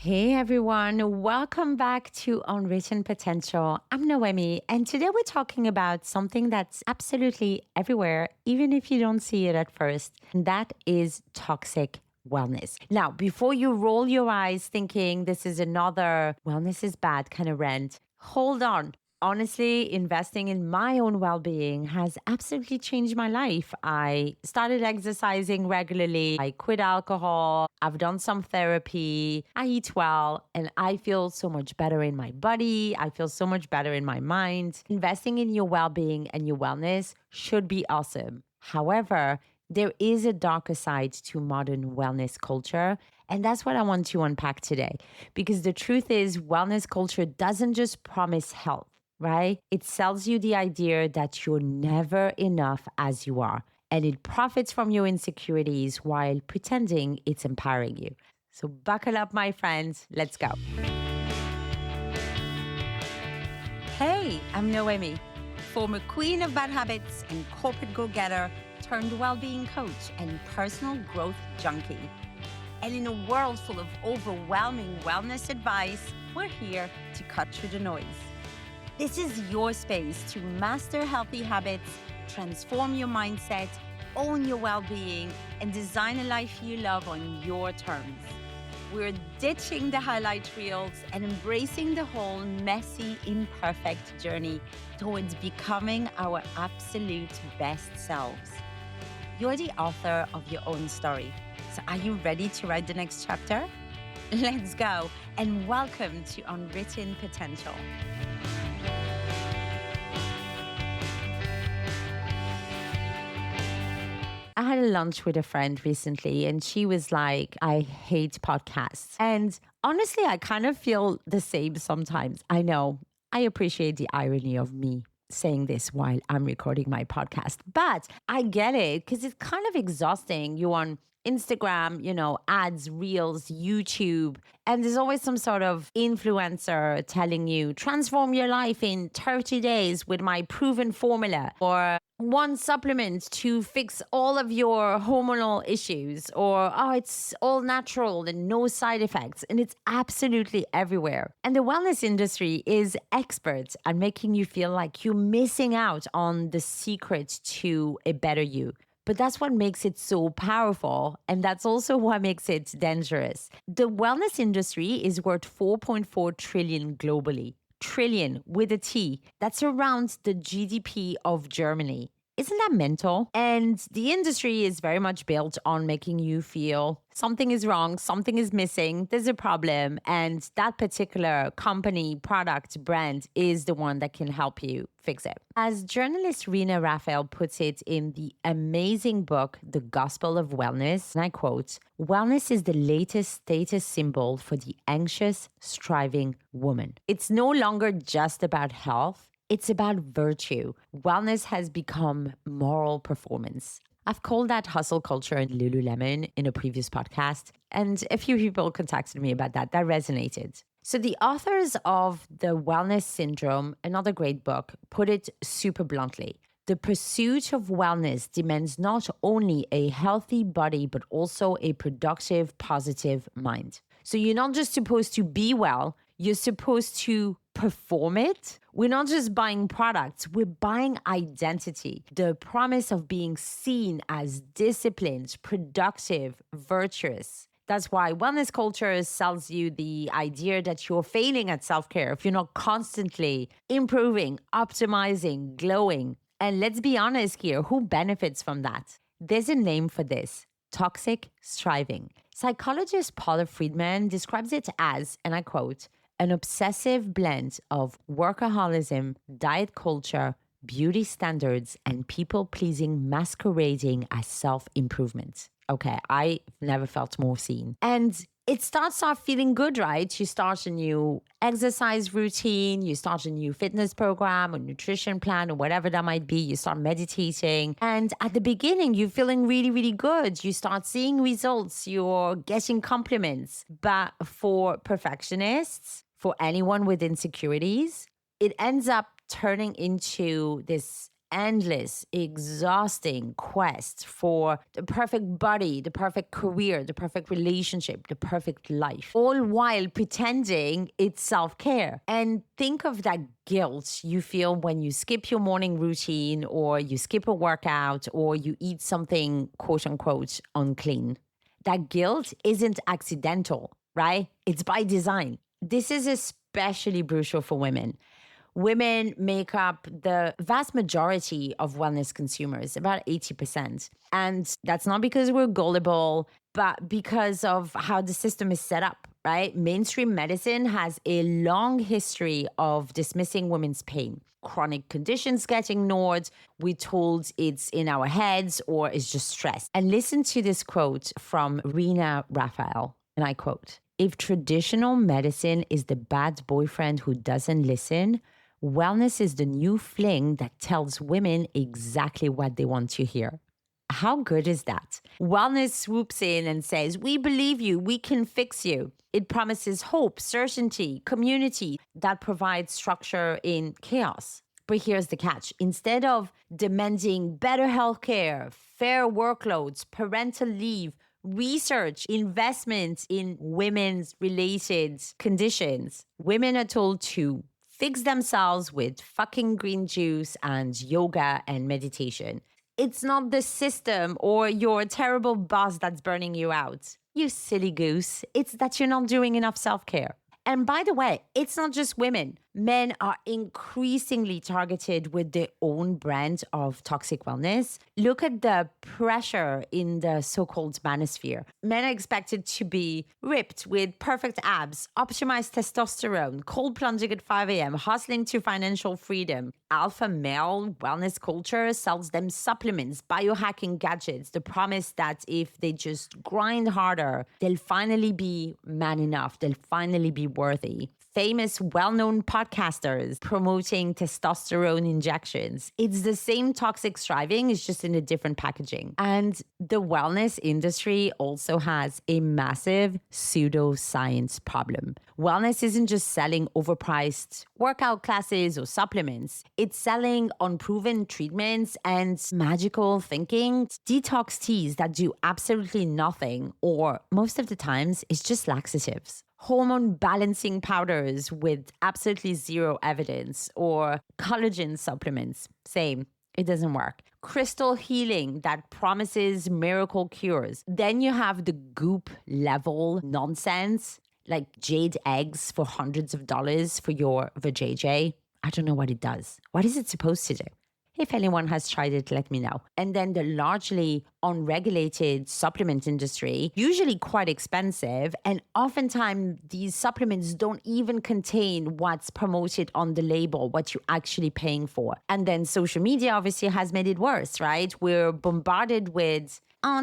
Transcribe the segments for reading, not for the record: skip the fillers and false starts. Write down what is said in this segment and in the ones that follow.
Hey everyone, welcome back to Unwritten Potential. I'm Noemi, and today we're talking about something that's absolutely everywhere, even if you don't see it at first, and that is toxic wellness. Now, before you roll your eyes thinking this is another wellness is bad kind of rant, hold on. Honestly, investing in my own well being has absolutely changed my life. I started exercising regularly. I quit alcohol. I've done some therapy. I eat well and I feel so much better in my body. I feel so much better in my mind. Investing in your well being and your wellness should be awesome. However, there is a darker side to modern wellness culture. And that's what I want to unpack today. Because the truth is, wellness culture doesn't just promise health, right? It sells you the idea that you're never enough as you are. And it profits from your insecurities while pretending it's empowering you. So buckle up, my friends. Let's go. Hey, I'm Noemi, former queen of bad habits and corporate go-getter turned well-being coach and personal growth junkie. And in a world full of overwhelming wellness advice, we're here to cut through the noise. This is your space to master healthy habits, transform your mindset, own your well-being, and design a life you love on your terms. We're ditching the highlight reels and embracing the whole messy, imperfect journey towards becoming our absolute best selves. You're the author of your own story. So are you ready to write the next chapter? Let's go, and welcome to Unwritten Potential. I had a lunch with a friend recently and she was like, I hate podcasts. And honestly, I kind of feel the same sometimes. I know, I appreciate the irony of me saying this while I'm recording my podcast, but I get it because it's kind of exhausting. You're on Instagram, ads, reels, YouTube, and there's always some sort of influencer telling you, transform your life in 30 days with my proven formula, or one supplement to fix all of your hormonal issues, or, oh, it's all natural and no side effects. And it's absolutely everywhere. And the wellness industry is expert at making you feel like you're missing out on the secret to a better you. But that's what makes it so powerful. And that's also what makes it dangerous. The wellness industry is worth 4.4 trillion globally. Trillion with a T. That's around the GDP of Germany. Isn't that mental? And the industry is very much built on making you feel something is wrong, something is missing, there's a problem, and that particular company, product, brand is the one that can help you fix it. As journalist Rena Raphael puts it in the amazing book, The Gospel of Wellness, and I quote, wellness is the latest status symbol for the anxious, striving woman. It's no longer just about health. It's about virtue. Wellness has become moral performance. I've called that hustle culture and Lululemon in a previous podcast, and a few people contacted me about that. That resonated. So the authors of The Wellness Syndrome, another great book, put it super bluntly. The pursuit of wellness demands not only a healthy body, but also a productive, positive mind. So you're not just supposed to be well, you're supposed to perform it. We're not just buying products, we're buying identity. The promise of being seen as disciplined, productive, virtuous. That's why wellness culture sells you the idea that you're failing at self-care if you're not constantly improving, optimizing, glowing. And let's be honest here, who benefits from that? There's a name for this: toxic striving. Psychologist Paula Friedman describes it as, and I quote, an obsessive blend of workaholism, diet culture, beauty standards, and people-pleasing masquerading as self-improvement. Okay, I've never felt more seen. And it starts off feeling good, right? You start a new exercise routine, you start a new fitness program or nutrition plan or whatever that might be. You start meditating. And at the beginning, you're feeling really, really good. You start seeing results. You're getting compliments. But for perfectionists, for anyone with insecurities, it ends up turning into this endless, exhausting quest for the perfect body, the perfect career, the perfect relationship, the perfect life, all while pretending it's self care. And think of that guilt you feel when you skip your morning routine, or you skip a workout, or you eat something quote unquote unclean. That guilt isn't accidental, right? It's by design. This is especially brutal for women. Women make up the vast majority of wellness consumers, about 80%. And that's not because we're gullible, but because of how the system is set up, right? Mainstream medicine has a long history of dismissing women's pain. Chronic conditions get ignored. We're told it's in our heads or it's just stress. And listen to this quote from Rena Raphael, and I quote, "If traditional medicine is the bad boyfriend who doesn't listen, wellness is the new fling that tells women exactly what they want to hear." How good is that? Wellness swoops in and says, "We believe you, we can fix you." It promises hope, certainty, community that provides structure in chaos. But here's the catch. Instead of demanding better healthcare, fair workloads, parental leave, research, investment in women's related conditions, women are told to fix themselves with fucking green juice and yoga and meditation. It's not the system or your terrible boss that's burning you out. You silly goose. It's that you're not doing enough self care. And by the way, it's not just women. Men are increasingly targeted with their own brand of toxic wellness. Look at the pressure in the so-called manosphere. Men are expected to be ripped with perfect abs, optimized testosterone, cold plunging at 5 a.m., hustling to financial freedom. Alpha male wellness culture sells them supplements, biohacking gadgets, the promise that if they just grind harder, they'll finally be man enough, they'll finally be worthy. Famous, well-known podcasters promoting testosterone injections. It's the same toxic striving, it's just in a different packaging. And the wellness industry also has a massive pseudoscience problem. Wellness isn't just selling overpriced workout classes or supplements. It's selling unproven treatments and magical thinking. Detox teas that do absolutely nothing, or most of the times, it's just laxatives. Hormone balancing powders with absolutely zero evidence, or collagen supplements. Same. It doesn't work. Crystal healing that promises miracle cures. Then you have the goop level nonsense, like jade eggs for hundreds of dollars for your vajayjay. I don't know what it does. What is it supposed to do? If anyone has tried it, let me know. And then the largely unregulated supplement industry, usually quite expensive. And oftentimes these supplements don't even contain what's promoted on the label, what you're actually paying for. And then social media obviously has made it worse, right? We're bombarded with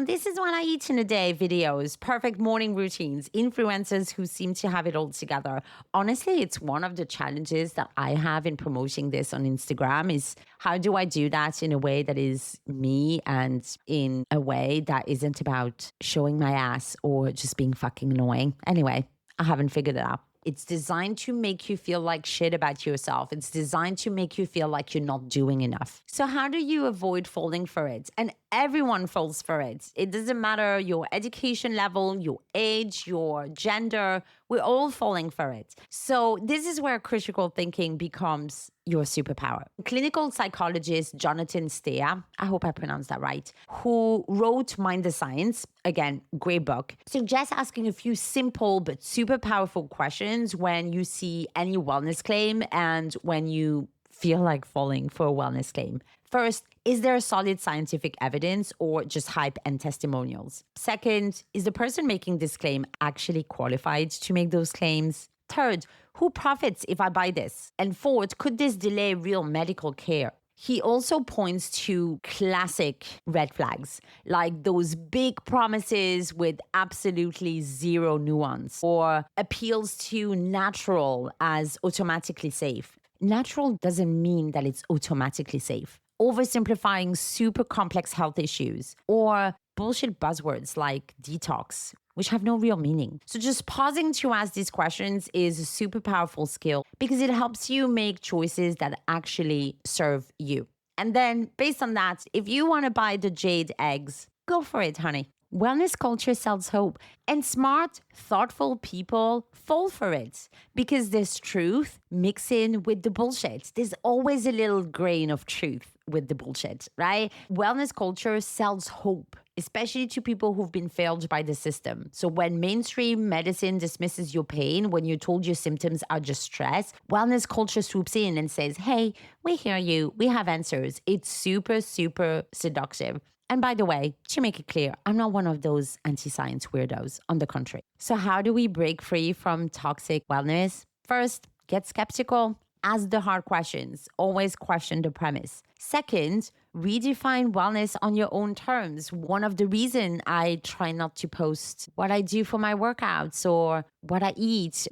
this is what I eat in a day videos, perfect morning routines, influencers who seem to have it all together. Honestly, it's one of the challenges that I have in promoting this on Instagram is how do I do that in a way that is me and in a way that isn't about showing my ass or just being fucking annoying. Anyway, I haven't figured it out. It's designed to make you feel like shit about yourself. It's designed to make you feel like you're not doing enough. So how do you avoid falling for it? And everyone falls for it. It doesn't matter your education level, your age, your gender. We're all falling for it. So this is where critical thinking becomes your superpower. Clinical psychologist Jonathan Steyer, I hope I pronounced that right, who wrote Mind the Science, again, great book, suggests asking a few simple but super powerful questions when you see any wellness claim and when you feel like falling for a wellness claim. First, is there solid scientific evidence or just hype and testimonials? Second, is the person making this claim actually qualified to make those claims? Third, who profits if I buy this? And fourth, could this delay real medical care? He also points to classic red flags, like those big promises with absolutely zero nuance, or appeals to natural as automatically safe. Natural doesn't mean that it's automatically safe. Oversimplifying super complex health issues, or bullshit buzzwords like detox, which have no real meaning. So just pausing to ask these questions is a super powerful skill because it helps you make choices that actually serve you. And then based on that, if you want to buy the jade eggs, go for it, honey. Wellness culture sells hope, and smart, thoughtful people fall for it because there's truth mixed in with the bullshit. There's always a little grain of truth with the bullshit, right? Wellness culture sells hope, especially to people who've been failed by the system. So when mainstream medicine dismisses your pain, when you're told your symptoms are just stress, wellness culture swoops in and says, hey, we hear you, we have answers. It's super, super seductive. And by the way, to make it clear, I'm not one of those anti-science weirdos, on the contrary. So how do we break free from toxic wellness? First, get skeptical. Ask the hard questions. Always question the premise. Second, redefine wellness on your own terms. One of the reasons I try not to post what I do for my workouts or what I eat,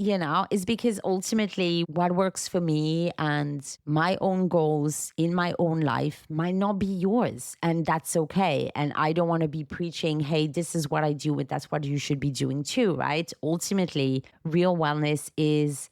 is because ultimately what works for me and my own goals in my own life might not be yours. And that's okay. And I don't want to be preaching, hey, this is what I do and that's what you should be doing too, right? Ultimately, real wellness is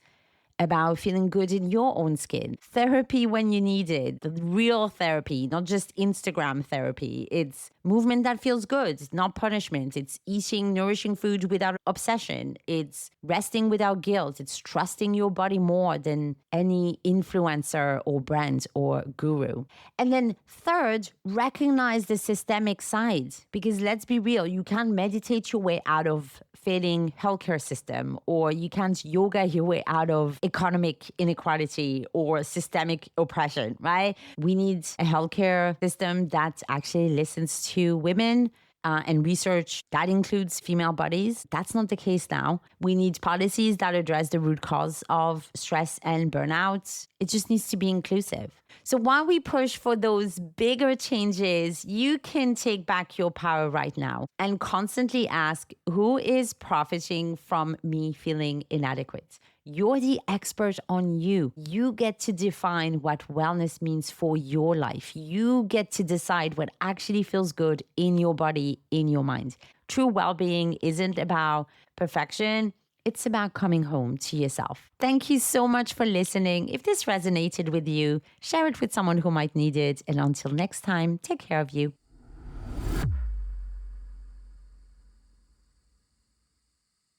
about feeling good in your own skin. Therapy when you need it, the real therapy, not just Instagram therapy. It's movement that feels good, not punishment. It's eating nourishing food without obsession. It's resting without guilt. It's trusting your body more than any influencer or brand or guru. And then third, recognize the systemic side, because let's be real, you can't meditate your way out of failing healthcare system, or you can't yoga your way out of economic inequality or systemic oppression, right? We need a healthcare system that actually listens to women and research that includes female bodies. That's not the case now. We need policies that address the root cause of stress and burnout. It just needs to be inclusive. So while we push for those bigger changes, you can take back your power right now and constantly ask, who is profiting from me feeling inadequate? You're the expert on you. You get to define what wellness means for your life. You get to decide what actually feels good in your body, in your mind. True well-being isn't about perfection. It's about coming home to yourself. Thank you so much for listening. If this resonated with you, share it with someone who might need it. And until next time, take care of you.